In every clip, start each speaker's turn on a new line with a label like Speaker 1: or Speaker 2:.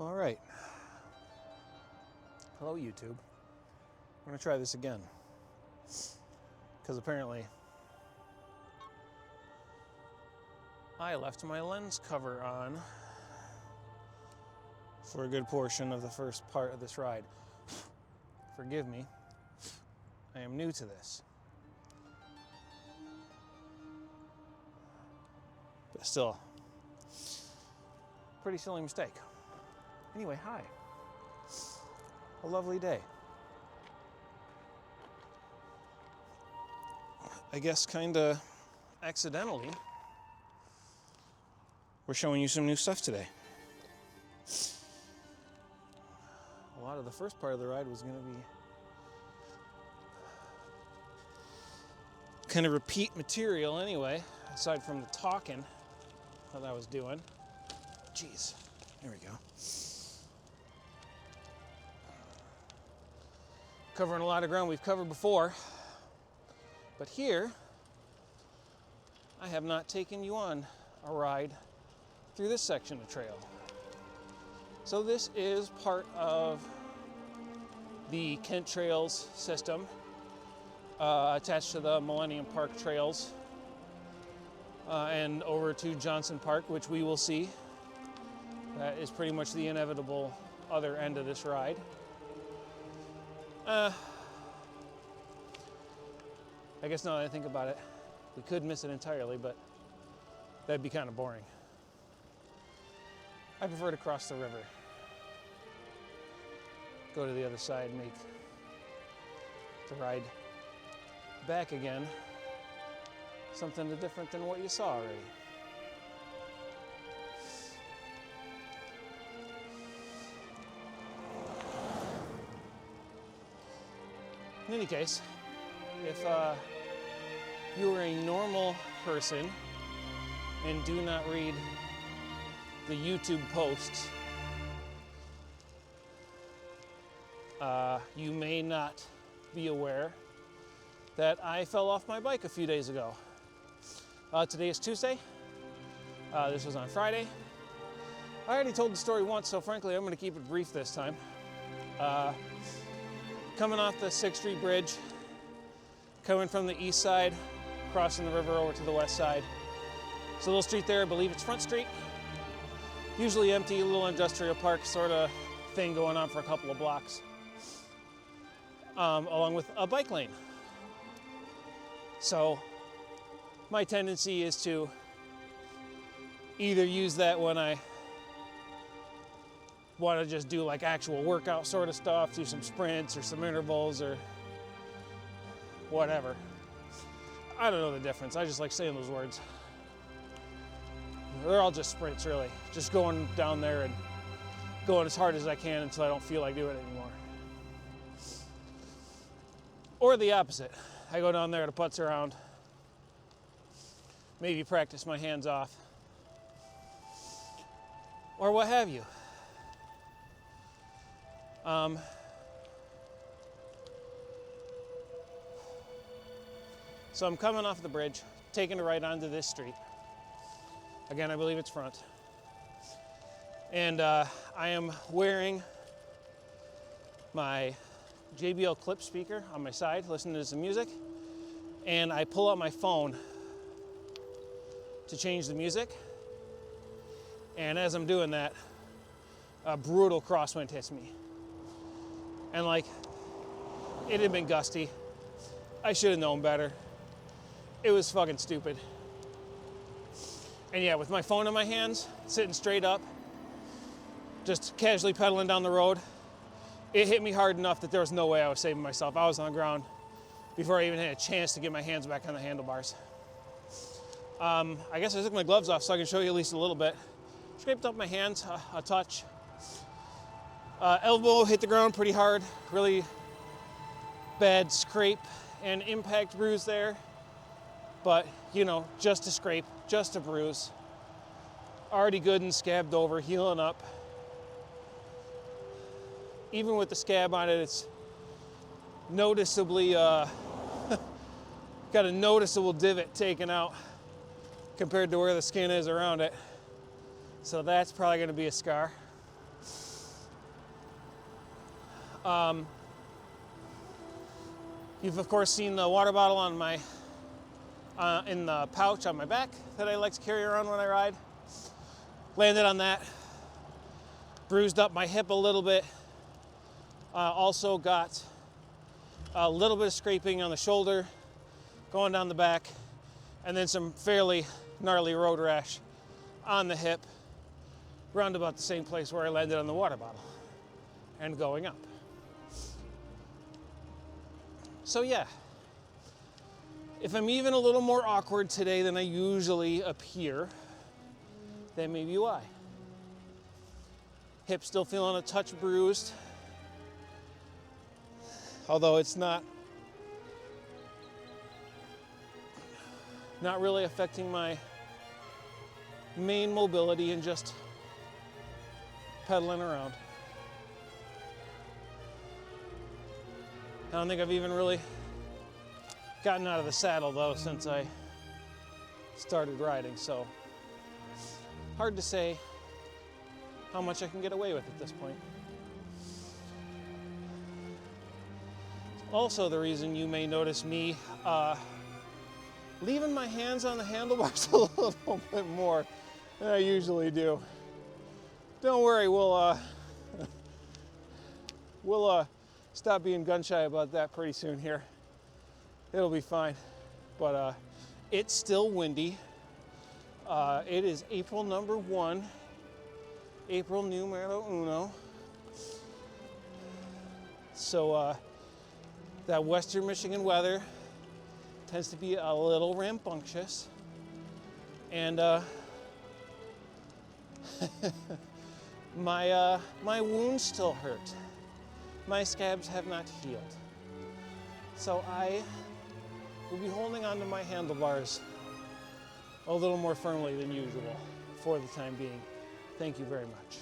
Speaker 1: All right. Hello, YouTube. I'm going to try this again. Because apparently I left my lens cover on for a good portion of the first part of this ride. Forgive me. I am new to this. But still, pretty silly mistake. Anyway, hi. A lovely day. I guess kinda accidentally, we're showing you some new stuff today. A lot of the first part of the ride was gonna be kind of repeat material anyway, aside from the talking that I was doing. Jeez, there we go. Covering a lot of ground we've covered before, but here I have not taken you on a ride through this section of trail. So this is part of the Kent Trails system, attached to the Millennium Park Trails, and over to Johnson Park, which we will see. That is pretty much the inevitable other end of this ride. I guess now that I think about it, we could miss it entirely, but that'd be kind of boring. I prefer to cross the river, go to the other side, make the ride back again something different than what you saw already. In any case, if you are a normal person and do not read the YouTube posts, you may not be aware that I fell off my bike a few days ago. Today is Tuesday. This was on Friday. I already told the story once, so frankly, I'm going to keep it brief this time. Coming off the 6th Street Bridge, coming from the east side, crossing the river over to the west side. It's a little street there, I believe it's Front Street. Usually empty, little industrial park sort of thing going on for a couple of blocks. Along with a bike lane. So my tendency is to either use that when I want to just do like actual workout sort of stuff, do some sprints or some intervals or whatever. I don't know the difference. I just like saying those words. They're all just sprints, really. Just going down there and going as hard as I can until I don't feel like doing it anymore. Or the opposite. I go down there to putz around, maybe practice my hands off, or what have you. So I'm coming off the bridge, taking a right onto this street. Again, I believe it's Front. And I am wearing my JBL clip speaker on my side, listening to some music. And I pull out my phone to change the music. And as I'm doing that, a brutal crosswind hits me. And like, it had been gusty. I should have known better. It was fucking stupid. And yeah, with my phone in my hands, sitting straight up, just casually pedaling down the road, it hit me hard enough that there was no way I was saving myself. I was on the ground before I even had a chance to get my hands back on the handlebars. I guess I took my gloves off so I can show you at least a little bit. Scraped up my hands a touch. Elbow hit the ground pretty hard, really bad scrape and impact bruise there. But, you know, just a scrape, just a bruise. Already good and scabbed over, healing up. Even with the scab on it, it's noticeably, got a noticeable divot taken out compared to where the skin is around it. So that's probably gonna be a scar. You've of course seen the water bottle on my in the pouch on my back that I like to carry around when I ride. Landed on that, bruised up my hip a little bit. Also got a little bit of scraping on the shoulder, going down the back, and then some fairly gnarly road rash on the hip, round about the same place where I landed on the water bottle and going up. So yeah, if I'm even a little more awkward today than I usually appear, that may be why. Hip still feeling a touch bruised, although it's not really affecting my main mobility and just pedaling around. I don't think I've even really gotten out of the saddle though since I started riding, so hard to say how much I can get away with at this point. Also the reason you may notice me leaving my hands on the handlebars a little bit more than I usually do. Don't worry, we'll stop being gun shy about that pretty soon here. It'll be fine. But it's still windy. It is April number 1, April numero uno. So that Western Michigan weather tends to be a little rambunctious, and my wounds still hurt. My scabs have not healed. So I will be holding onto my handlebars a little more firmly than usual for the time being. Thank you very much.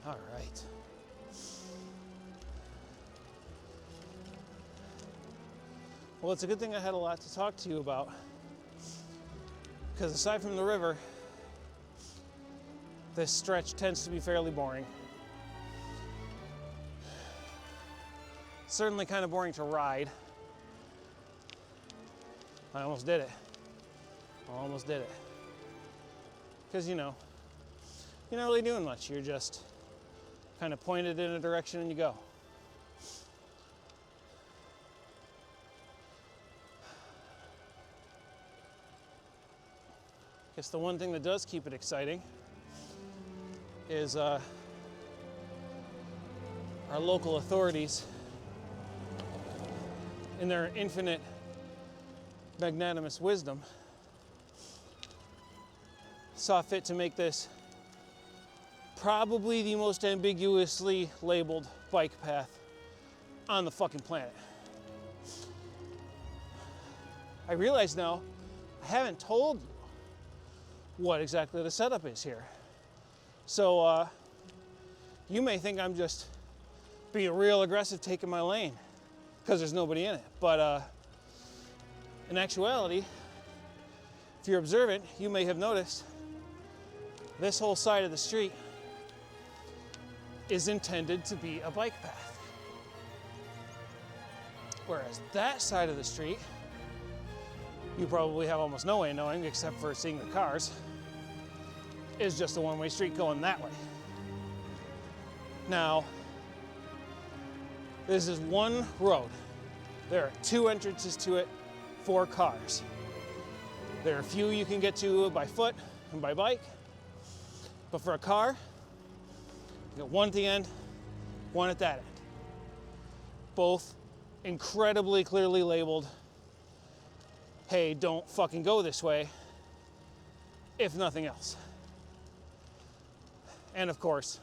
Speaker 1: All right. Well, it's a good thing I had a lot to talk to you about, because aside from the river, this stretch tends to be fairly boring. Certainly kind of boring to ride. I almost did it. Because, you know, you're not really doing much. You're just kind of pointed in a direction and you go. Guess the one thing that does keep it exciting is our local authorities, in their infinite magnanimous wisdom, saw fit to make this probably the most ambiguously labeled bike path on the fucking planet. I realize now I haven't told you what exactly the setup is here. So you may think I'm just being real aggressive taking my lane because there's nobody in it. But in actuality, if you're observant, you may have noticed this whole side of the street is intended to be a bike path. Whereas that side of the street, you probably have almost no way of knowing except for seeing the cars, is just a one-way street going that way. Now, this is one road. There are 2 entrances to it for cars. There are a few you can get to by foot and by bike, but for a car, you got one at the end, one at that end. Both incredibly clearly labeled, hey, don't fucking go this way, if nothing else. And of course,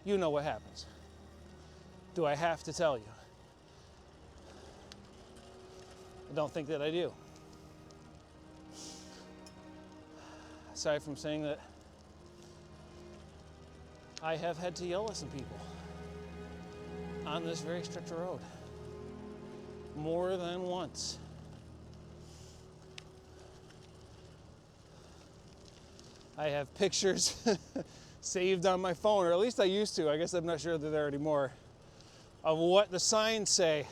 Speaker 1: you know what happens. Do I have to tell you? I don't think that I do. Aside from saying that I have had to yell at some people on this very stretch of road more than once. I have pictures saved on my phone, or at least I used to. I guess I'm not sure they're there anymore, of what the signs say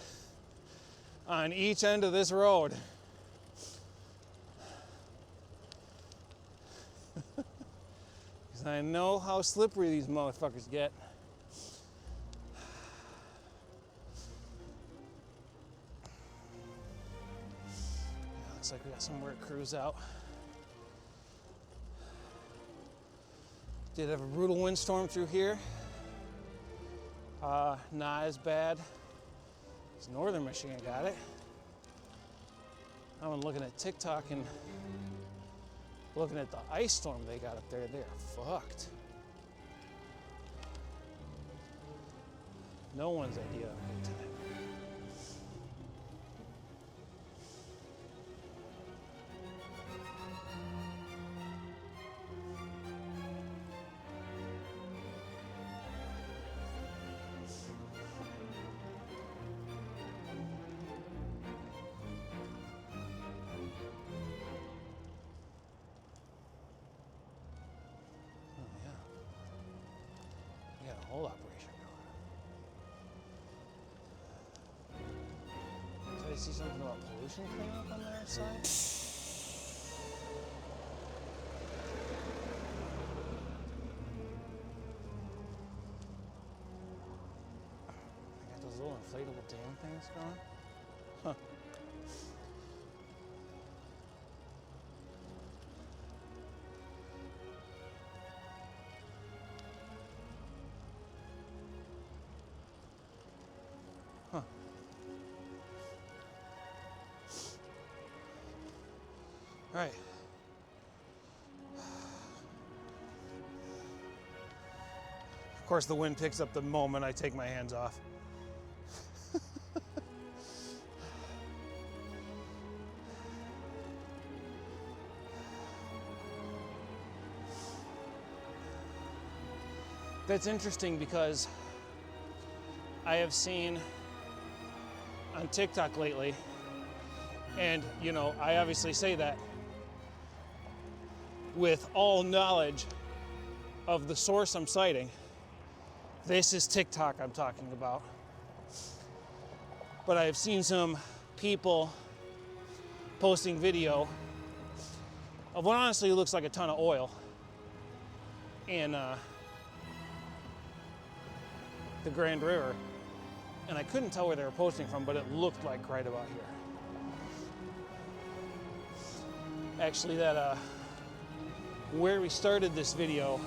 Speaker 1: on each end of this road. Because I know how slippery these motherfuckers get. Looks like we got somewhere to cruise out. Did have a brutal windstorm through here. Not as bad as northern Michigan got it. I'm looking at TikTok and looking at the ice storm they got up there. They're fucked. No one's idea of it today. Whole operation going. Did I see something about pollution cleanup on their side? I got those little inflatable dam things going. Huh. All right. Of course, the wind picks up the moment I take my hands off. That's interesting because I have seen on TikTok lately, and you know, I obviously say that with all knowledge of the source I'm citing. This is TikTok I'm talking about. But I've seen some people posting video of what honestly looks like a ton of oil in the Grand River. And I couldn't tell where they were posting from, but it looked like right about here. Actually, that where we started this video,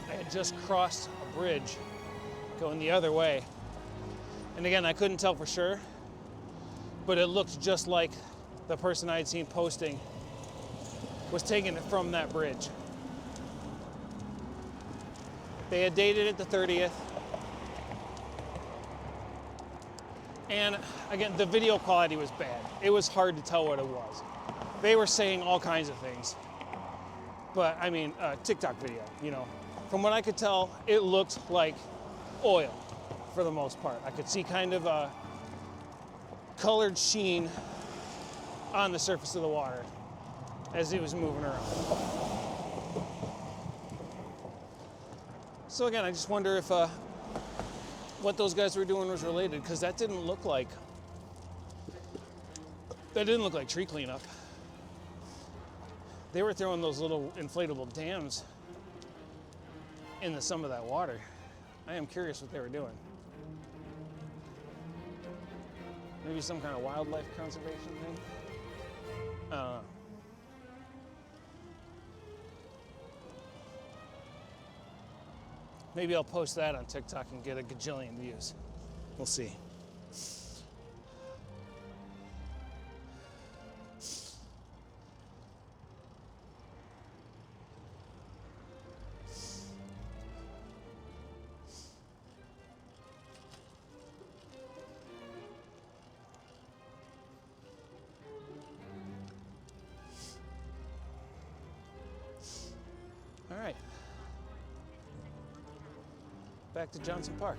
Speaker 1: I had just crossed a bridge going the other way. And again, I couldn't tell for sure, but it looked just like the person I had seen posting was taking it from that bridge. They had dated it the 30th. And again, the video quality was bad. It was hard to tell what it was. They were saying all kinds of things. But I mean, TikTok video, you know. From what I could tell, it looked like oil for the most part. I could see kind of a colored sheen on the surface of the water as it was moving around. So again, I just wonder if what those guys were doing was related, because that didn't look like tree cleanup. They were throwing those little inflatable dams in some of that water. I am curious what they were doing. Maybe some kind of wildlife conservation thing? I don't know. Maybe I'll post that on TikTok and get a gajillion views. We'll see. All right. back to Johnson Park.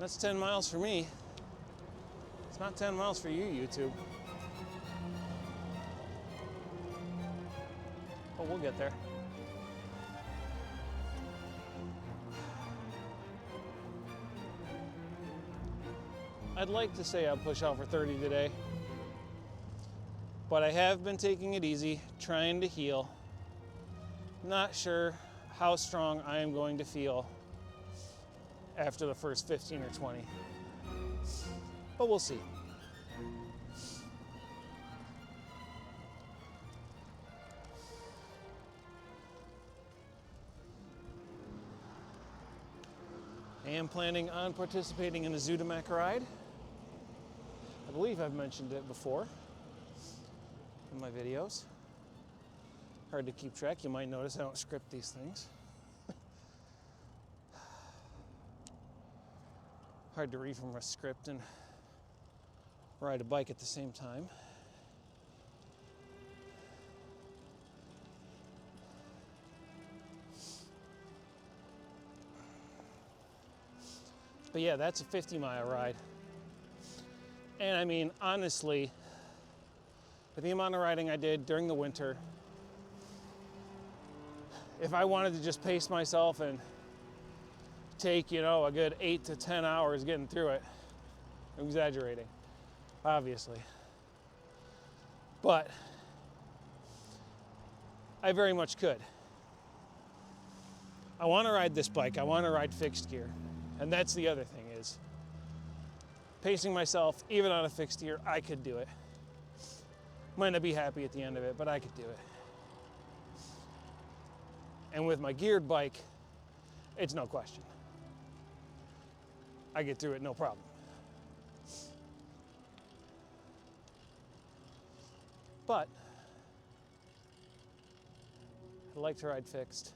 Speaker 1: That's 10 miles for me. It's not 10 miles for you, YouTube. But we'll get there. I'd like to say I'll push out for 30 today, but I have been taking it easy, trying to heal. Not sure how strong I am going to feel after the first 15 or 20, but we'll see. I am planning on participating in a Zootomac ride. I believe I've mentioned it before in my videos. Hard to keep track. You might notice I don't script these things. Hard to read from a script and ride a bike at the same time. But yeah, that's a 50-mile ride. And I mean, honestly, with the amount of riding I did during the winter, if I wanted to just pace myself and take, a good 8 to 10 hours getting through it, I'm exaggerating, obviously. But I very much could. I want to ride this bike. I want to ride fixed gear. And that's the other thing is, pacing myself, even on a fixed gear, I could do it. Might not be happy at the end of it, but I could do it. And with my geared bike, it's no question. I get through it no problem. But I like to ride fixed.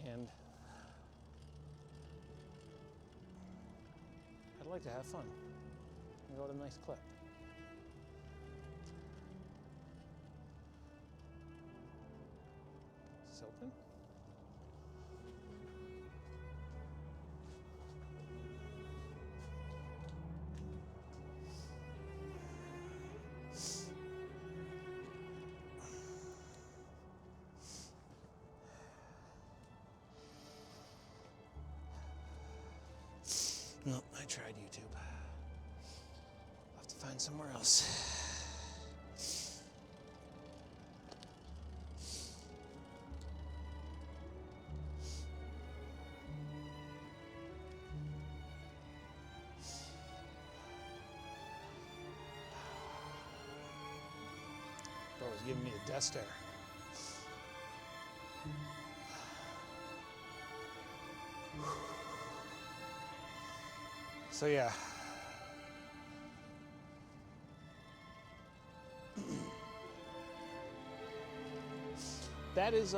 Speaker 1: And I'd like to have fun and go at a nice clip. Is this open? No, I tried YouTube. I'll have to find somewhere else. Bro was giving me a death stare. So yeah. That is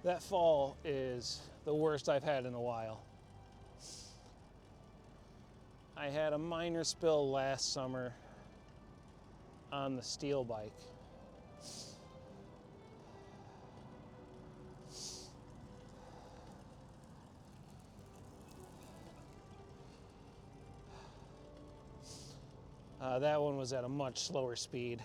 Speaker 1: that fall is the worst I've had in a while. I had a minor spill last summer on the steel bike. That one was at a much slower speed.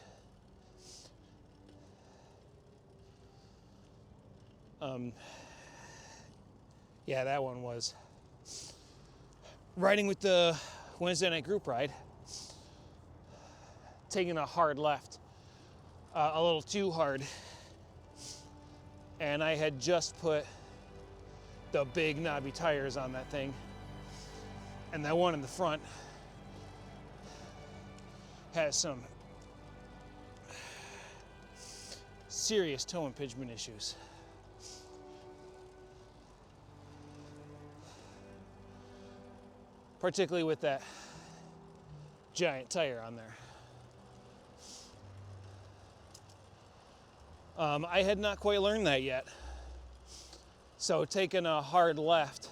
Speaker 1: Yeah, that one was riding with the Wednesday night group ride, taking a hard left, a little too hard, and I had just put the big knobby tires on that thing, and that one in the front has some serious toe impingement issues. Particularly with that giant tire on there. I had not quite learned that yet. So taking a hard left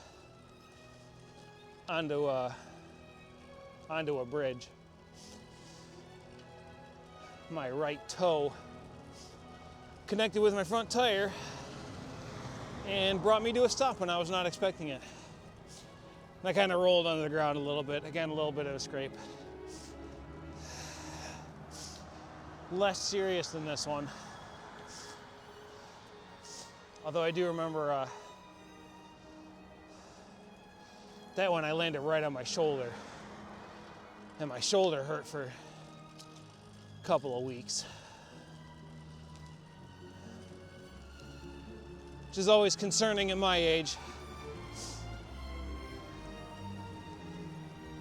Speaker 1: onto a bridge, my right toe connected with my front tire and brought me to a stop when I was not expecting it. And I kind of rolled under the ground a little bit. Again, a little bit of a scrape. Less serious than this one. Although I do remember that one I landed right on my shoulder. And my shoulder hurt for a couple of weeks. Which is always concerning at my age.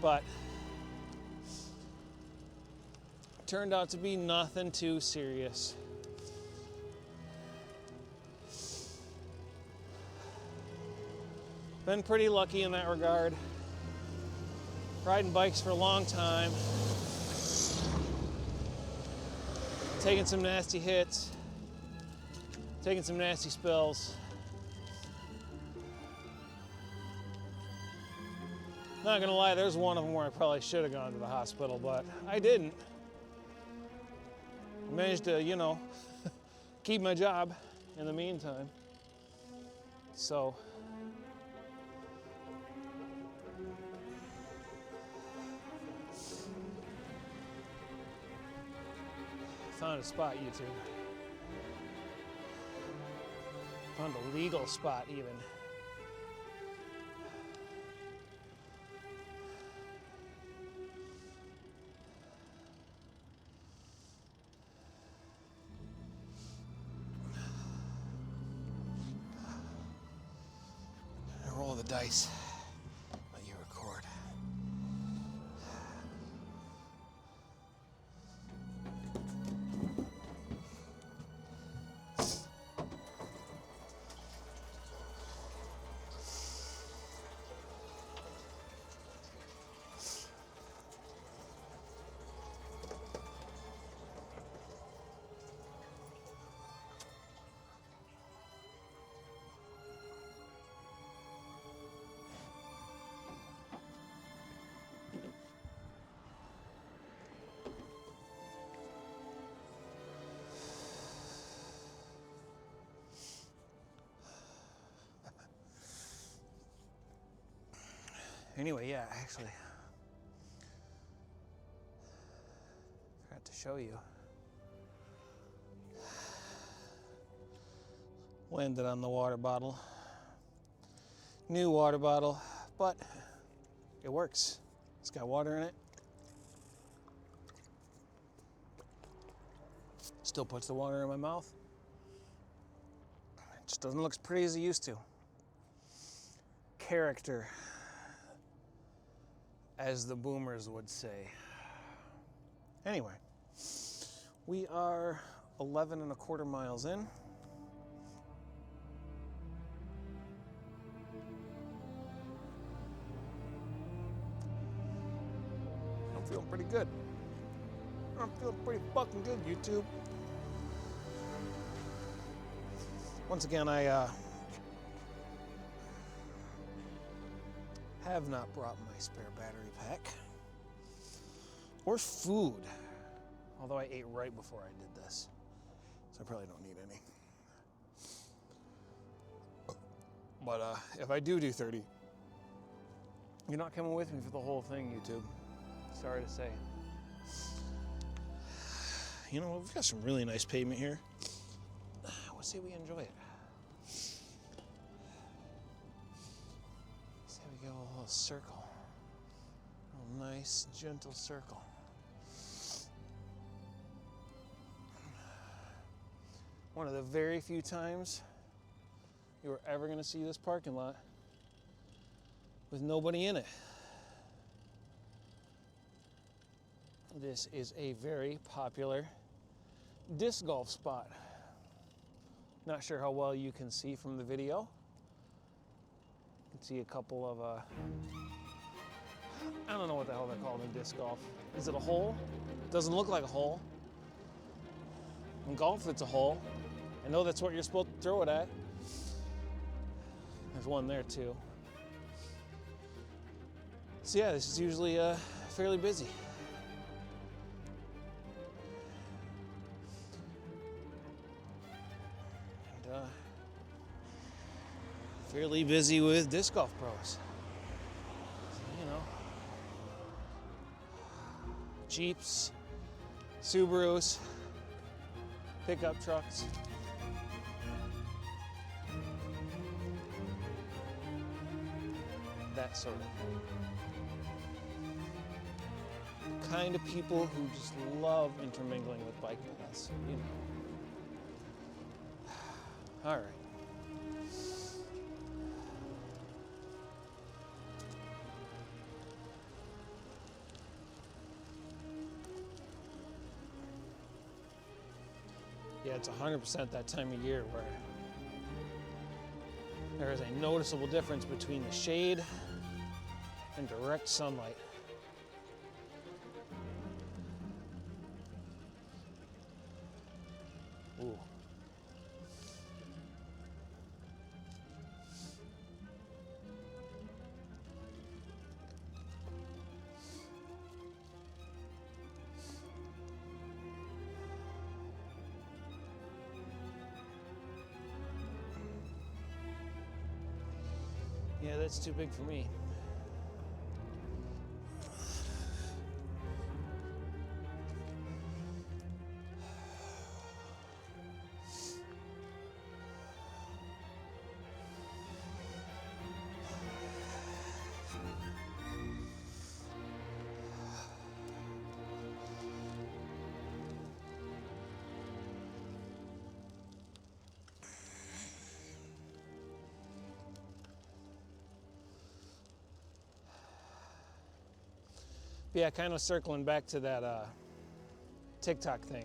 Speaker 1: But it turned out to be nothing too serious. Been pretty lucky in that regard. Riding bikes for a long time. Taking some nasty hits. Taking some nasty spills. Not gonna lie, there's one of them where I probably should have gone to the hospital, but I didn't. I managed to, you know, keep my job in the meantime. So, found a spot, YouTube. Found a legal spot, even. Roll the dice. Let you record. Anyway, yeah, actually, forgot to show you. Landed on the water bottle. New water bottle, but it works. It's got water in it. Still puts the water in my mouth. It just doesn't look as pretty as it used to. Character, as the boomers would say. Anyway, we are 11.25 miles in. I'm feeling pretty good. I'm feeling pretty fucking good, YouTube. Once again, I have not brought my spare battery pack or food, although I ate right before I did this, so I probably don't need any. But if I do 30, you're not coming with me for the whole thing, YouTube. Sorry to say. You know, we've got some really nice pavement here. I would say we enjoy it. Go a little circle, a little nice, gentle circle. One of the very few times you are ever going to see this parking lot with nobody in it. This is a very popular disc golf spot. Not sure how well you can see from the video. See a couple of, I don't know what the hell they're called in disc golf. Is it a hole? Doesn't look like a hole. In golf, it's a hole. I know that's what you're supposed to throw it at. There's one there too. So yeah, this is usually fairly busy. And fairly busy with disc golf pros. You know, Jeeps, Subarus, pickup trucks. That sort of thing. The kind of people who just love intermingling with bike paths, you know. All right. Yeah, it's 100% that time of year where there is a noticeable difference between the shade and direct sunlight. Ooh. Yeah, that's too big for me. Yeah, kind of circling back to that TikTok thing.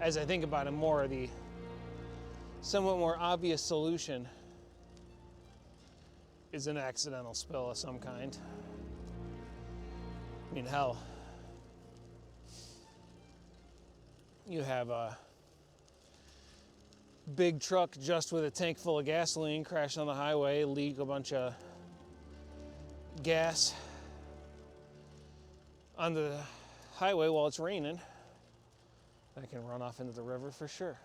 Speaker 1: As I think about it more, the somewhat more obvious solution is an accidental spill of some kind. I mean, hell, you have a big truck just with a tank full of gasoline crash on the highway, leak a bunch of gas on the highway while it's raining. That can run off into the river for sure.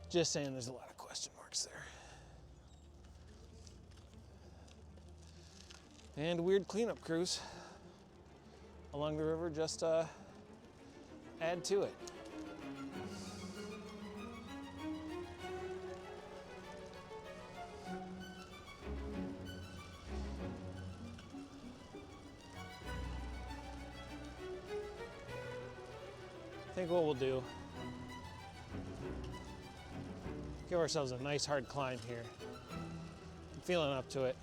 Speaker 1: Just saying, there's a lot of question marks there. And weird cleanup crews along the river just add to it. I think what we'll do, give ourselves a nice hard climb here. I'm feeling up to it.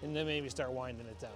Speaker 1: And then maybe start winding it down.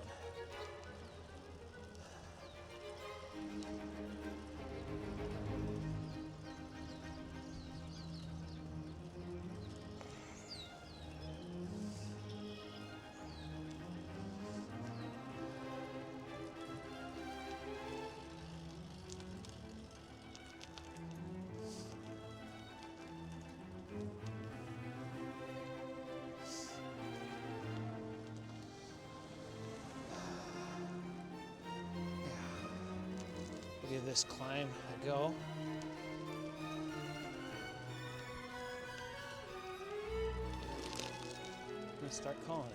Speaker 1: Give this climb a go. Let's start calling it.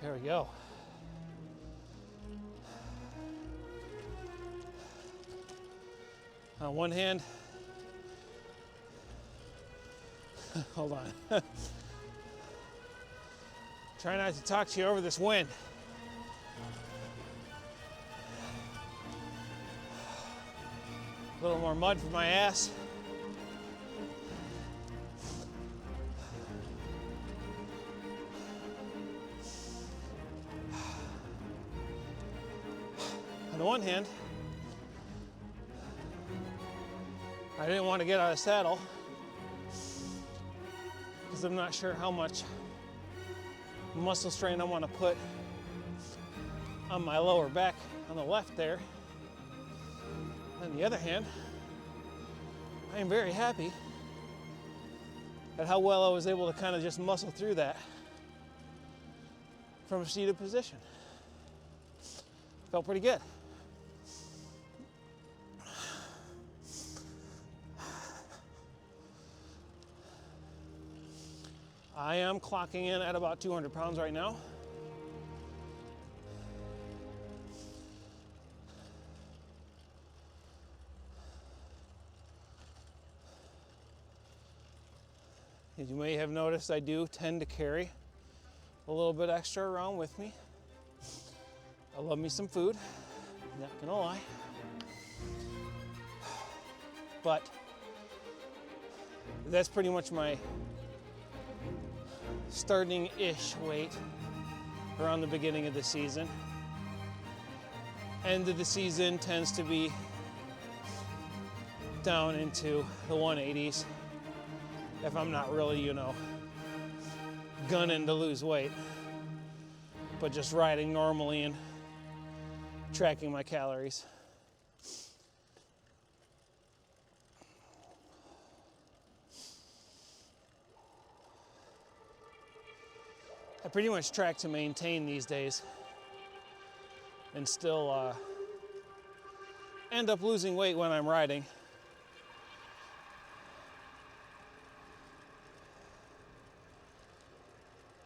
Speaker 1: There we go. On one hand, hold on. Try not to talk to you over this wind. A little more mud for my ass. On the one hand, I didn't want to get out of the saddle because I'm not sure how much muscle strain I want to put on my lower back on the left there. On the other hand, I am very happy at how well I was able to kind of just muscle through that from a seated position. Felt pretty good. I am clocking in at about 200 pounds right now. As you may have noticed, I do tend to carry a little bit extra around with me. I love me some food, not gonna lie. But that's pretty much my starting-ish weight around the beginning of the season. End of the season tends to be down into the 180s if I'm not really, you know, gunning to lose weight, but just riding normally and tracking my calories. I pretty much track to maintain these days and still end up losing weight when I'm riding.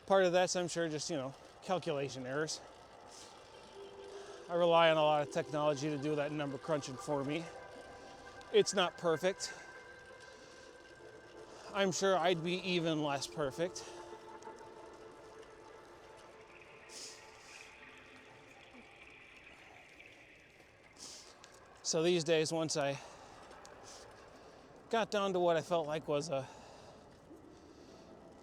Speaker 1: Part of that's, I'm sure, just, you know, calculation errors. I rely on a lot of technology to do that number crunching for me. It's not perfect. I'm sure I'd be even less perfect. So these days, once I got down to what I felt like was a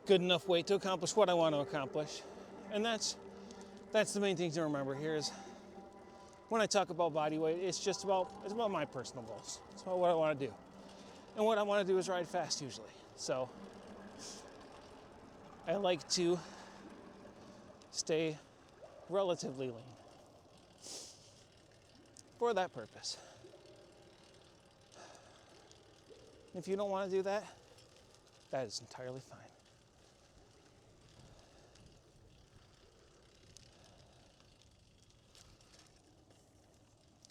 Speaker 1: good enough weight to accomplish what I want to accomplish, and that's the main thing to remember here is when I talk about body weight, it's about my personal goals. It's about what I want to do, and what I want to do is ride fast usually. So I like to stay relatively lean for that purpose. If you don't want to do that, that is entirely fine.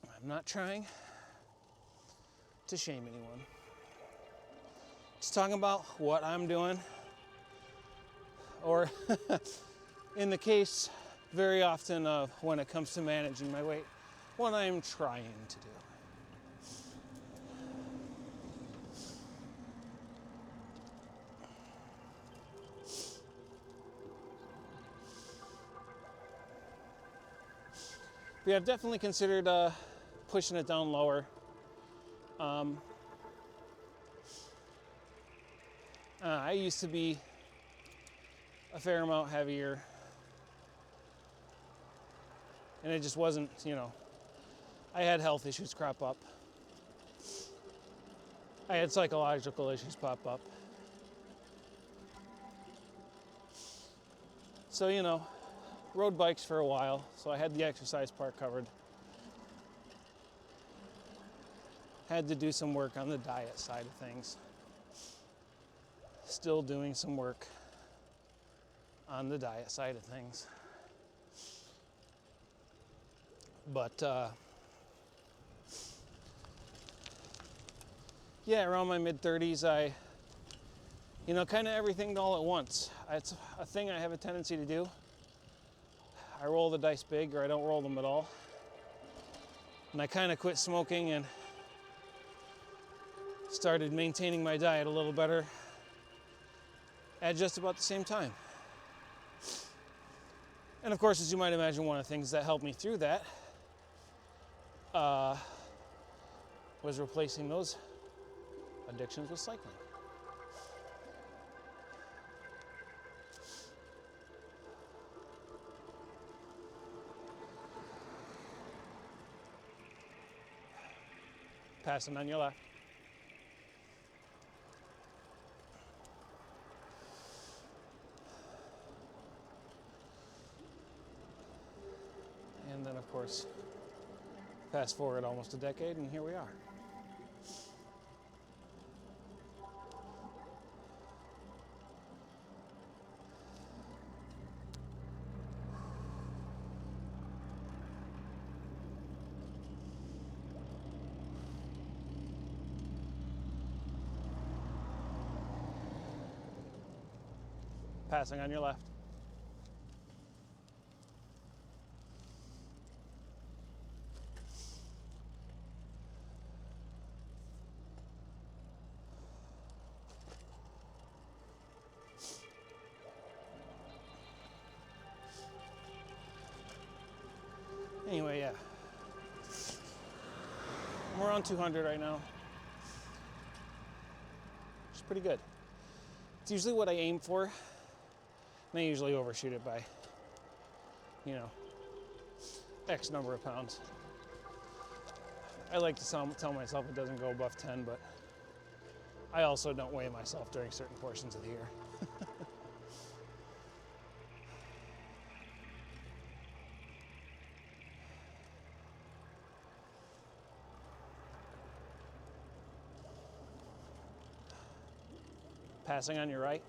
Speaker 1: I'm not trying to shame anyone. Just talking about what I'm doing, or in the case very often of when it comes to managing my weight, what I'm trying to do. Yeah, I've definitely considered pushing it down lower. I used to be a fair amount heavier, and it just wasn't, you know, I had health issues crop up. I had psychological issues pop up. So, you know, rode bikes for a while, so I had the exercise part covered. Had to do some work on the diet side of things. Still doing some work on the diet side of things. But, yeah, around my mid-30s, I, you know, kind of everything all at once. It's a thing I have a tendency to do. I roll the dice big, or I don't roll them at all. And I kind of quit smoking and started maintaining my diet a little better at just about the same time. And of course, as you might imagine, one of the things that helped me through that was replacing those addictions with cycling. Passing on your left. then, of course, fast forward almost a decade, and here we are. Passing on your left. Anyway, yeah. We're on 200 right now. Which is pretty good. It's usually what I aim for. And I usually overshoot it by, you know, X number of pounds. I like to tell myself it doesn't go above 10, but I also don't weigh myself during certain portions of the year. Passing on your right.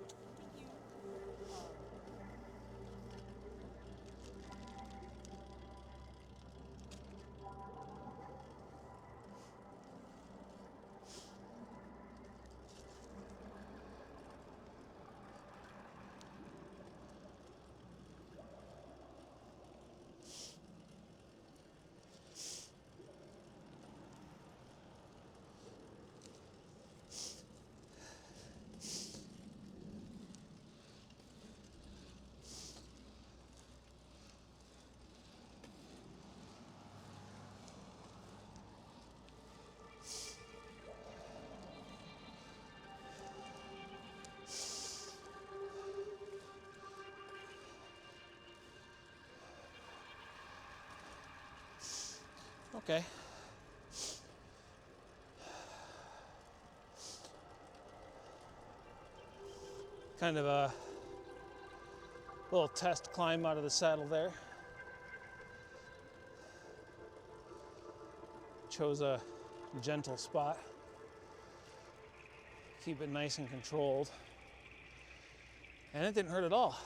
Speaker 1: Okay. Kind of a little test climb out of the saddle there. Chose a gentle spot. Keep it nice and controlled. And it didn't hurt at all.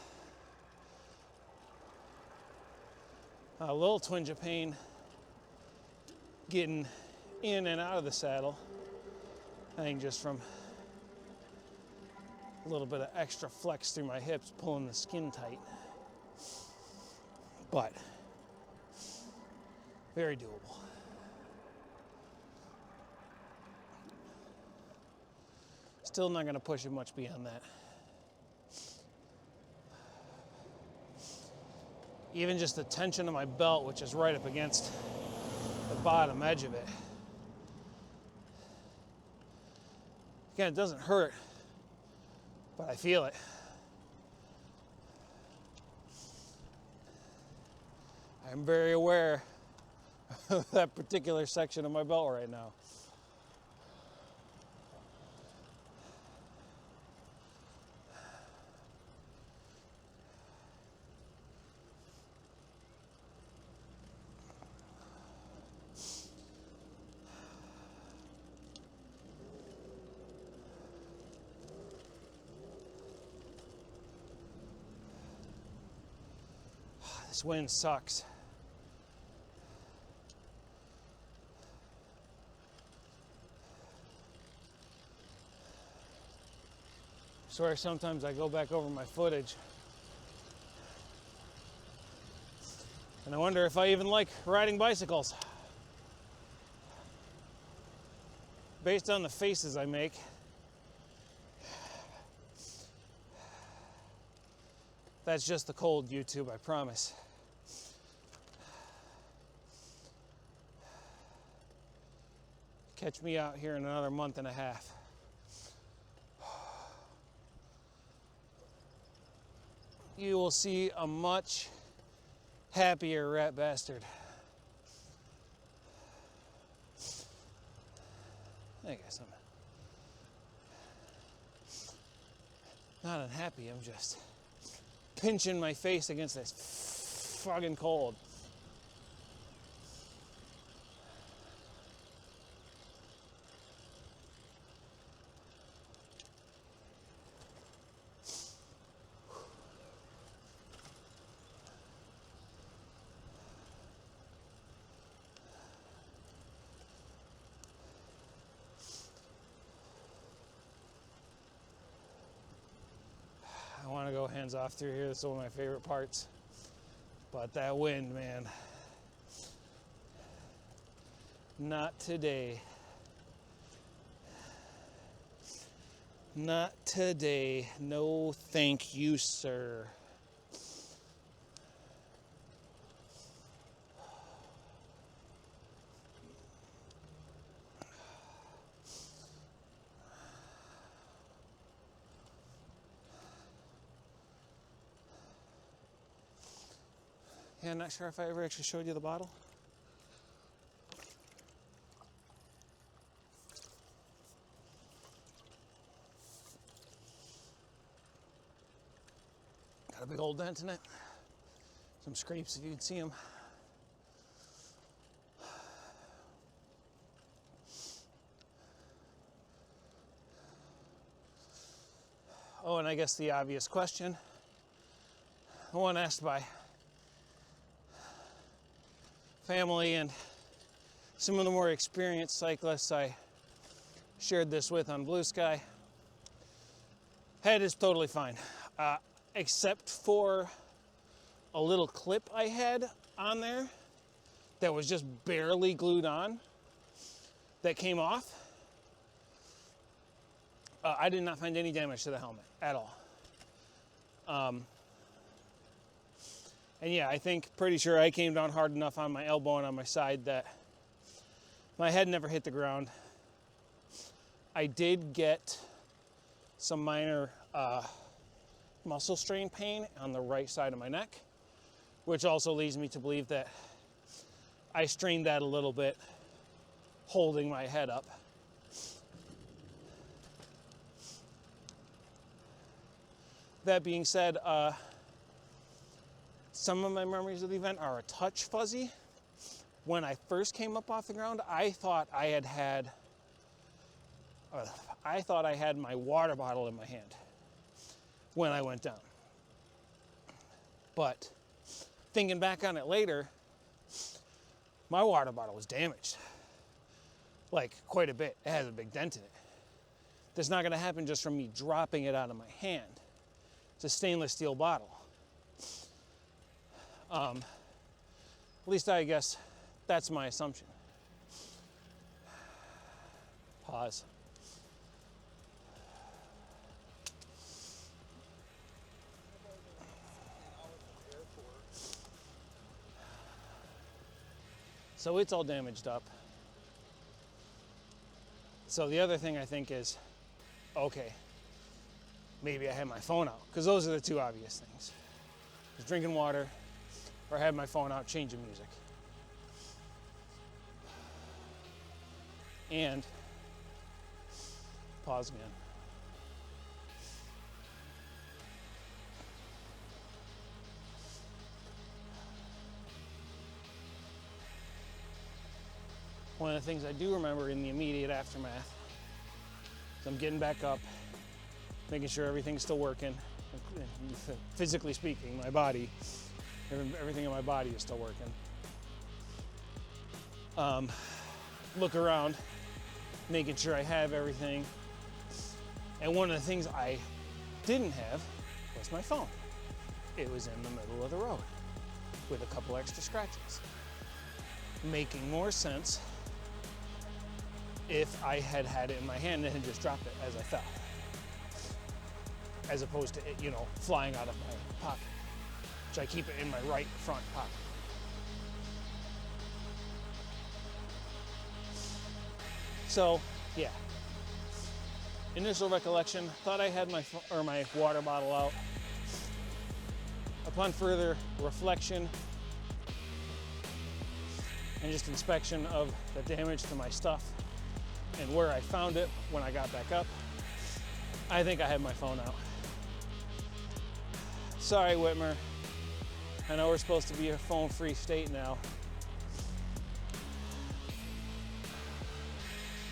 Speaker 1: A little twinge of pain getting in and out of the saddle. I think just from a little bit of extra flex through my hips, pulling the skin tight. But very doable. Still not going to push it much beyond that. Even just the tension of my belt, which is right up against the bottom edge of it. Again, it doesn't hurt, but I feel it. I'm very aware of that particular section of my belt right now. This wind sucks. I swear sometimes I go back over my footage and I wonder if I even like riding bicycles. Based on the faces I make, that's just the cold YouTube, I promise. Catch me out here in another month and a half. You will see a much happier rat bastard. I guess I'm not unhappy, I'm just pinching my face against this fucking cold. go hands off through here. It's one of my favorite parts. But that wind, man. Not today. Not today. No, thank you, sir. Yeah, I'm not sure if I ever actually showed you the bottle. Got a big old dent in it. Some scrapes if you can see them. Oh, and I guess the obvious question, the one asked by family and some of the more experienced cyclists I shared this with on Blue Sky. Head is totally fine, except for a little clip I had on there that was just barely glued on that came off. I did not find any damage to the helmet at all. And yeah, I think pretty sure I came down hard enough on my elbow and on my side that my head never hit the ground. I did get some minor muscle strain pain on the right side of my neck, which also leads me to believe that I strained that a little bit holding my head up. That being said, some of my memories of the event are a touch fuzzy. When I first came up off the ground, I thought I had my water bottle in my hand when I went down. But thinking back on it later, my water bottle was damaged. Like quite a bit. It has a big dent in it. That's not going to happen just from me dropping it out of my hand. It's a stainless steel bottle. At least I guess that's my assumption. Pause. So it's all damaged up. So the other thing I think is, okay, maybe I had my phone out, because those are the two obvious things. I was drinking water, or I had my phone out changing music. And, pause again. One of the things I do remember in the immediate aftermath is I'm getting back up, making sure everything's still working. Physically speaking, my body, everything in my body is still working. Look around, making sure I have everything. And one of the things I didn't have was my phone. It was in the middle of the road with a couple extra scratches. Making more sense if I had had it in my hand and had just dropped it as I fell, as opposed to it, flying out of my pocket, which I keep it in my right front pocket. So, yeah. Initial recollection, thought I had my water bottle out. Upon further reflection and just inspection of the damage to my stuff and where I found it when I got back up, I think I had my phone out. Sorry, Whitmer. I know we're supposed to be a phone-free state now.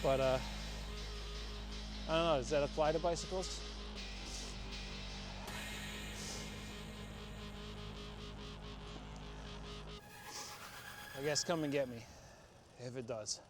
Speaker 1: But, I don't know, does that apply to bicycles? I guess come and get me, if it does.